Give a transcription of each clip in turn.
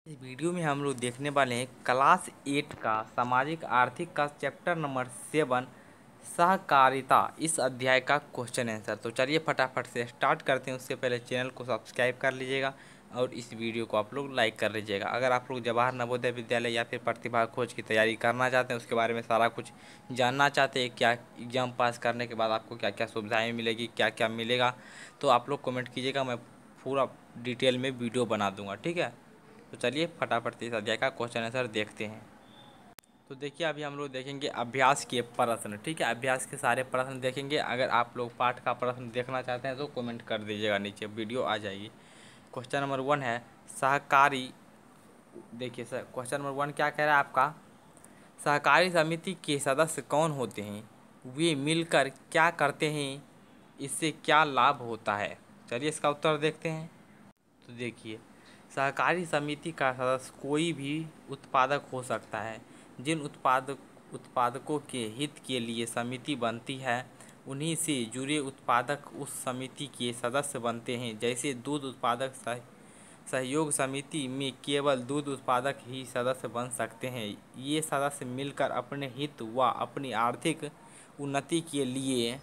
इस वीडियो में हम लोग देखने वाले हैं क्लास 8 का सामाजिक आर्थिक का चैप्टर नंबर 7 सहकारिता, इस अध्याय का क्वेश्चन आंसर। तो चलिए फटाफट से स्टार्ट करते हैं। उससे पहले चैनल को सब्सक्राइब कर लीजिएगा और इस वीडियो को आप लोग लाइक कर लीजिएगा। अगर आप लोग जवाहर नवोदय विद्यालय या फिर प्रतिभा खोज की तैयारी करना चाहते हैं, उसके बारे में सारा कुछ जानना चाहते हैं, क्या एग्ज़ाम पास करने के बाद आपको क्या क्या सुविधाएँ मिलेगी, क्या क्या मिलेगा, तो आप लोग कमेंट कीजिएगा। मैं पूरा डिटेल में वीडियो बना दूँगा, ठीक है। तो चलिए फटाफट से इस अध्याय का क्वेश्चन आंसर देखते हैं। तो देखिए अभी हम लोग देखेंगे अभ्यास के प्रश्न, ठीक है। अभ्यास के सारे प्रश्न देखेंगे। अगर आप लोग पाठ का प्रश्न देखना चाहते हैं तो कमेंट कर दीजिएगा, नीचे वीडियो आ जाएगी। क्वेश्चन नंबर 1 है सहकारी। देखिए सर, क्वेश्चन नंबर 1 क्या कह रहा है आपका, सहकारी समिति के सदस्य कौन होते हैं, वे मिलकर क्या करते हैं, इससे क्या लाभ होता है। चलिए इसका उत्तर देखते हैं। तो देखिए, सहकारी समिति का सदस्य कोई भी उत्पादक हो सकता है। जिन उत्पादकों के हित के लिए समिति बनती है, उन्हीं से जुड़े उत्पादक उस समिति के सदस्य बनते हैं। जैसे दूध उत्पादक सहयोग समिति में केवल दूध उत्पादक ही सदस्य बन सकते हैं। ये सदस्य मिलकर अपने हित व अपनी उन्नति के लिए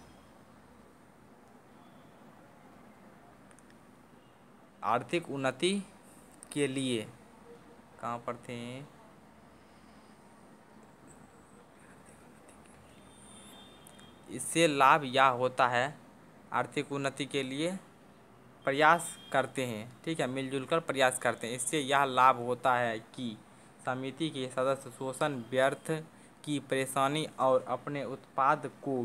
आर्थिक उन्नति के लिए कहाँ पर थे, इससे लाभ यह होता है, आर्थिक उन्नति के लिए प्रयास करते हैं, ठीक है, मिलजुल कर प्रयास करते हैं। इससे यह लाभ होता है कि समिति के सदस्य शोषण, व्यर्थ की परेशानी और अपने उत्पाद को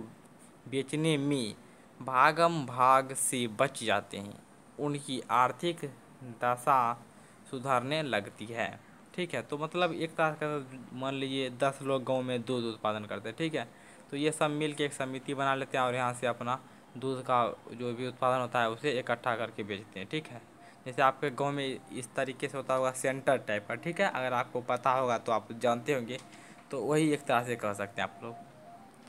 बेचने में भागम भाग से बच जाते हैं। उनकी आर्थिक दशा सुधरने लगती है, ठीक है। तो मतलब एक तरह का मान लीजिए 10 लोग गांव में दूध उत्पादन करते हैं, ठीक है, तो ये सब मिल के एक समिति बना लेते हैं और यहाँ से अपना दूध का जो भी उत्पादन होता है उसे इकट्ठा करके बेचते हैं, ठीक है। जैसे आपके गांव में इस तरीके से होता होगा, सेंटर टाइप का, ठीक है। अगर आपको पता होगा तो आप जानते होंगे, तो वही एक तरह से कह सकते हैं आप लोग।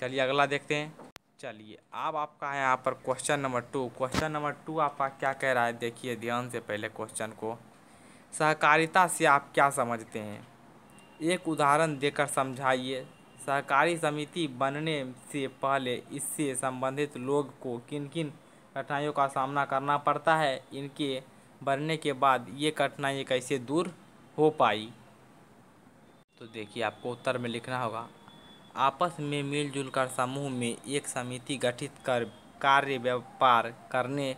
चलिए अगला देखते हैं। चलिए अब आपका है यहाँ पर क्वेश्चन नंबर 2। क्वेश्चन नंबर 2 आपका क्या कह रहा है, देखिए ध्यान से पहले क्वेश्चन को। सहकारिता से आप क्या समझते हैं, एक उदाहरण देकर समझाइए। सहकारी समिति बनने से पहले इससे संबंधित लोग को किन किन कठिनाइयों का सामना करना पड़ता है, इनके बनने के बाद ये कठिनाइयाँ कैसे दूर हो पाई। तो देखिए आपको उत्तर में लिखना होगा, आपस में मिलजुल कर समूह में एक समिति गठित कर कार्य व्यापार करने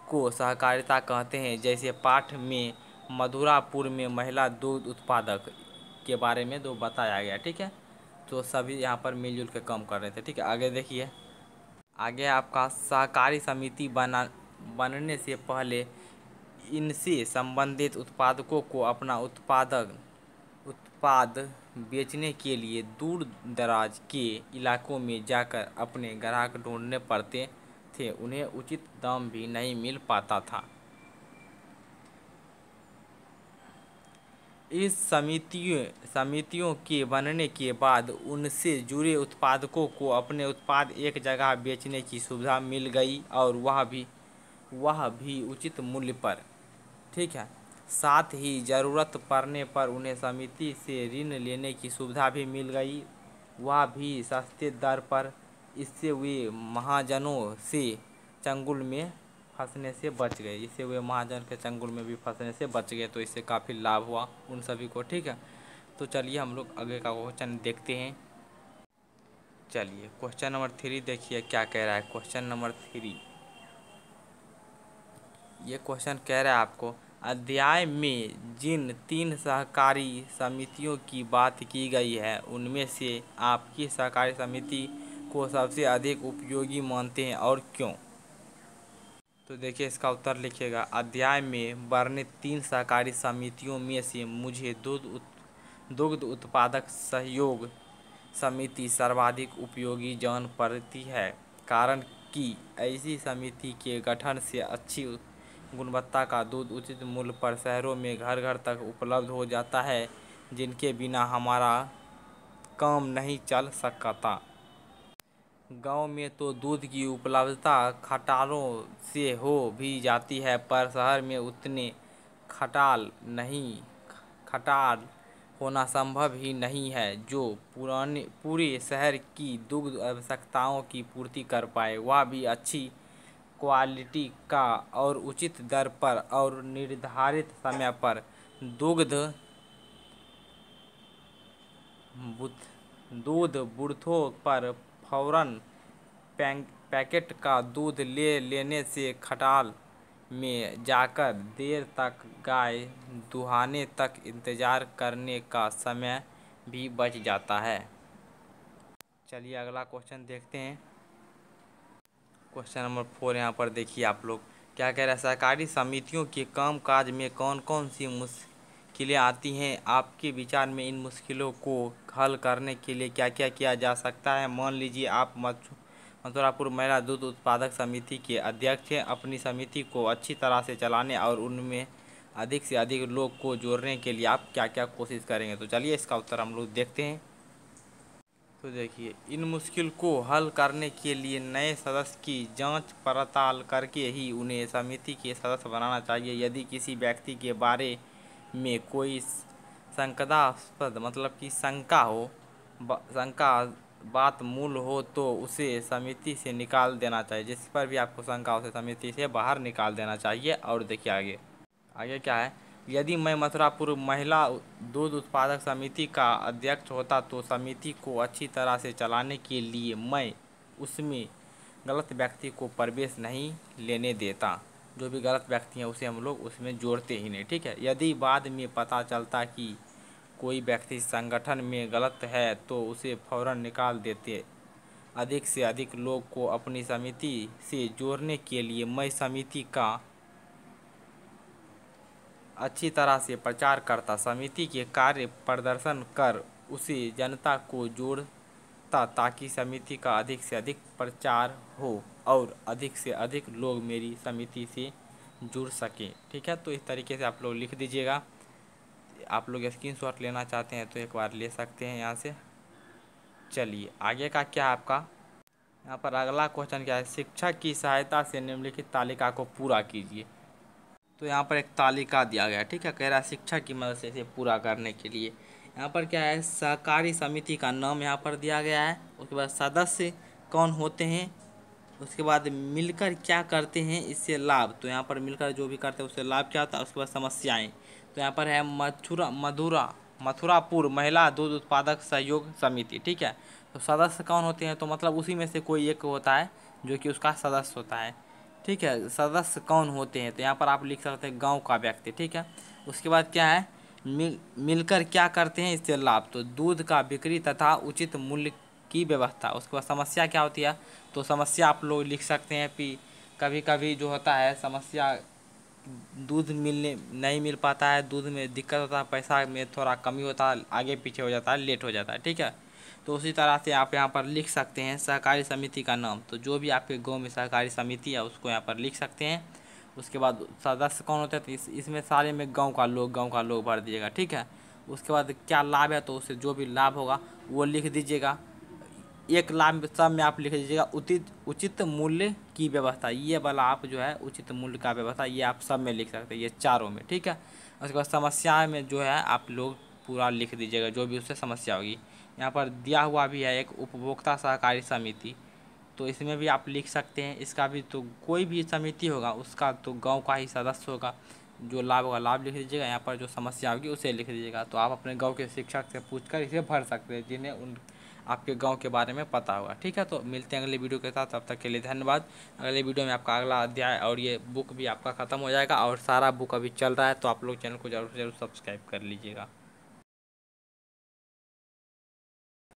को सहकारिता कहते हैं। जैसे पाठ में मधुरापुर में महिला दूध उत्पादक के बारे में दो बताया गया, ठीक है। तो सभी यहाँ पर मिलजुल के काम कर रहे थे, ठीक है। आगे देखिए, आगे आपका सहकारी समिति बनने से पहले इनसे संबंधित उत्पादकों को अपना उत्पाद बेचने के लिए दूर दराज के इलाकों में जाकर अपने ग्राहक ढूंढने पड़ते थे। उन्हें उचित दाम भी नहीं मिल पाता था। इस समितियों के बनने के बाद उनसे जुड़े उत्पादकों को अपने उत्पाद एक जगह बेचने की सुविधा मिल गई, और वह भी उचित मूल्य पर, ठीक है। साथ ही ज़रूरत पड़ने पर उन्हें समिति से ऋण लेने की सुविधा भी मिल गई, वह भी सस्ते दर पर। इससे वे महाजनों से चंगुल में फंसने से बच गए, इससे वे महाजन के चंगुल में भी फंसने से बच गए। तो इससे काफ़ी लाभ हुआ उन सभी को, ठीक है। तो चलिए हम लोग आगे का क्वेश्चन देखते हैं। चलिए क्वेश्चन नंबर 3 देखिए क्या कह रहा है। क्वेश्चन नंबर 3, ये क्वेश्चन कह रहा है आपको, अध्याय में जिन 3 सहकारी समितियों की बात की गई है, उनमें से आप किस सहकारी समिति को सबसे अधिक उपयोगी मानते हैं और क्यों। तो देखिए इसका उत्तर लिखिएगा, अध्याय में वर्णित 3 सहकारी समितियों में से मुझे दुग्ध उत्पादक सहयोग समिति सर्वाधिक उपयोगी जान पड़ती है। कारण कि ऐसी समिति के गठन से अच्छी गुणवत्ता का दूध उचित मूल्य पर शहरों में घर घर तक उपलब्ध हो जाता है, जिनके बिना हमारा काम नहीं चल सकता। गांव में तो दूध की उपलब्धता खटालों से हो भी जाती है, पर शहर में उतने खटाल होना संभव ही नहीं है जो पूरे शहर की दुग्ध आवश्यकताओं की पूर्ति कर पाए, वह भी अच्छी क्वालिटी का और उचित दर पर और निर्धारित समय पर। दूध बूथों पर फौरन पैकेट का दूध ले लेने से खटाल में जाकर देर तक गाय दुहाने तक इंतज़ार करने का समय भी बच जाता है। चलिए अगला क्वेश्चन देखते हैं। क्वेश्चन नंबर 4 यहाँ पर देखिए आप लोग क्या कह रहा है। सहकारी समितियों के कामकाज में कौन कौन सी मुश्किलें आती हैं? आपके विचार में इन मुश्किलों को हल करने के लिए क्या क्या किया जा सकता है? मान लीजिए आप मथुरापुर महिला दूध उत्पादक समिति के अध्यक्ष हैं। अपनी समिति को अच्छी तरह से चलाने और उनमें अधिक से अधिक लोग को जोड़ने के लिए आप क्या क्या कोशिश करेंगे? तो चलिए इसका उत्तर हम लोग देखते हैं। तो देखिए, इन मुश्किल को हल करने के लिए नए सदस्य की जांच पड़ताल करके ही उन्हें समिति के सदस्य बनाना चाहिए। यदि किसी व्यक्ति के बारे में कोई संदेहास्पद मतलब कि शंका बात मूल हो तो उसे समिति से निकाल देना चाहिए। जिस पर भी आपको शंका हो उसे समिति से बाहर निकाल देना चाहिए। और देखिए आगे क्या है। यदि मैं मथुरापुर महिला दूध उत्पादक समिति का अध्यक्ष होता तो समिति को अच्छी तरह से चलाने के लिए मैं उसमें गलत व्यक्ति को प्रवेश नहीं लेने देता। जो भी गलत व्यक्ति हैं उसे हम लोग उसमें जोड़ते ही नहीं, ठीक है। यदि बाद में पता चलता कि कोई व्यक्ति संगठन में गलत है तो उसे फौरन निकाल देते। अधिक से अधिक लोग को अपनी समिति से जोड़ने के लिए मैं समिति का अच्छी तरह से प्रचार करता, समिति के कार्य प्रदर्शन कर उसे जनता को जोड़ता ताकि समिति का अधिक से अधिक प्रचार हो और अधिक से अधिक लोग मेरी समिति से जुड़ सकें, ठीक है। तो इस तरीके से आप लोग लिख दीजिएगा। आप लोग स्क्रीनशॉट लेना चाहते हैं तो एक बार ले सकते हैं यहाँ से। चलिए आगे का क्या है आपका, यहाँ पर अगला क्वेश्चन क्या है। शिक्षक की सहायता से निम्नलिखित तालिका को पूरा कीजिए। तो यहाँ पर एक तालिका दिया गया है, ठीक है। कह रहा है शिक्षक की मदद से इसे पूरा करने के लिए यहाँ पर क्या है, सहकारी समिति का नाम यहाँ पर दिया गया है। उसके बाद सदस्य कौन होते हैं, उसके बाद मिलकर क्या करते हैं इससे लाभ। तो यहाँ पर मिलकर जो भी करते हैं उससे लाभ क्या होता है। उसके बाद समस्याएं। तो यहाँ पर है मथुरापुर महिला दूध उत्पादक सहयोग समिति, ठीक है। तो सदस्य कौन होते हैं, तो मतलब उसी में से कोई एक होता है जो कि उसका सदस्य होता है, ठीक है। सदस्य कौन होते हैं, तो यहाँ पर आप लिख सकते हैं गांव का व्यक्ति, ठीक है। उसके बाद क्या है, मिलकर क्या करते हैं इससे लाभ। तो दूध का बिक्री तथा उचित मूल्य की व्यवस्था। उसके बाद समस्या क्या होती है, तो समस्या आप लोग लिख सकते हैं कि कभी कभी जो होता है समस्या, दूध नहीं मिल पाता है, दूध में दिक्कत होता है, पैसा में थोड़ा कमी होता है, आगे पीछे हो जाता है, लेट हो जाता है, ठीक है। तो उसी तरह से आप यहाँ पर लिख सकते हैं सहकारी समिति का नाम। तो जो भी आपके गांव में सहकारी समिति है उसको यहाँ पर लिख सकते हैं। उसके बाद सदस्य कौन होते हैं, तो इसमें सारे में गांव का लोग भर दीजिएगा, ठीक है। उसके बाद क्या लाभ है, तो उससे जो भी लाभ होगा वो लिख दीजिएगा। एक लाभ सब में आप लिख दीजिएगा उचित मूल्य की व्यवस्था। ये वाला आप जो है उचित मूल्य का व्यवस्था ये आप सब में लिख सकते हैं, ये चारों में, ठीक है। उसके बाद समस्या में जो है आप लोग पूरा लिख दीजिएगा जो भी उससे समस्या होगी। यहाँ पर दिया हुआ भी है एक उपभोक्ता सहकारी समिति, तो इसमें भी आप लिख सकते हैं। इसका भी तो कोई भी समिति होगा उसका तो गांव का ही सदस्य होगा, जो लाभ होगा लाभ लिख दीजिएगा। यहाँ पर जो समस्या होगी उसे लिख दीजिएगा। तो आप अपने गांव के शिक्षक से पूछकर इसे भर सकते हैं जिन्हें उन आपके गांव के बारे में पता होगा, ठीक है। तो मिलते हैं अगले वीडियो के साथ, तब तक के लिए धन्यवाद। अगले वीडियो में आपका अगला अध्याय और ये बुक भी आपका ख़त्म हो जाएगा और सारा बुक अभी चल रहा है, तो आप लोग चैनल को जरूर सब्सक्राइब कर लीजिएगा।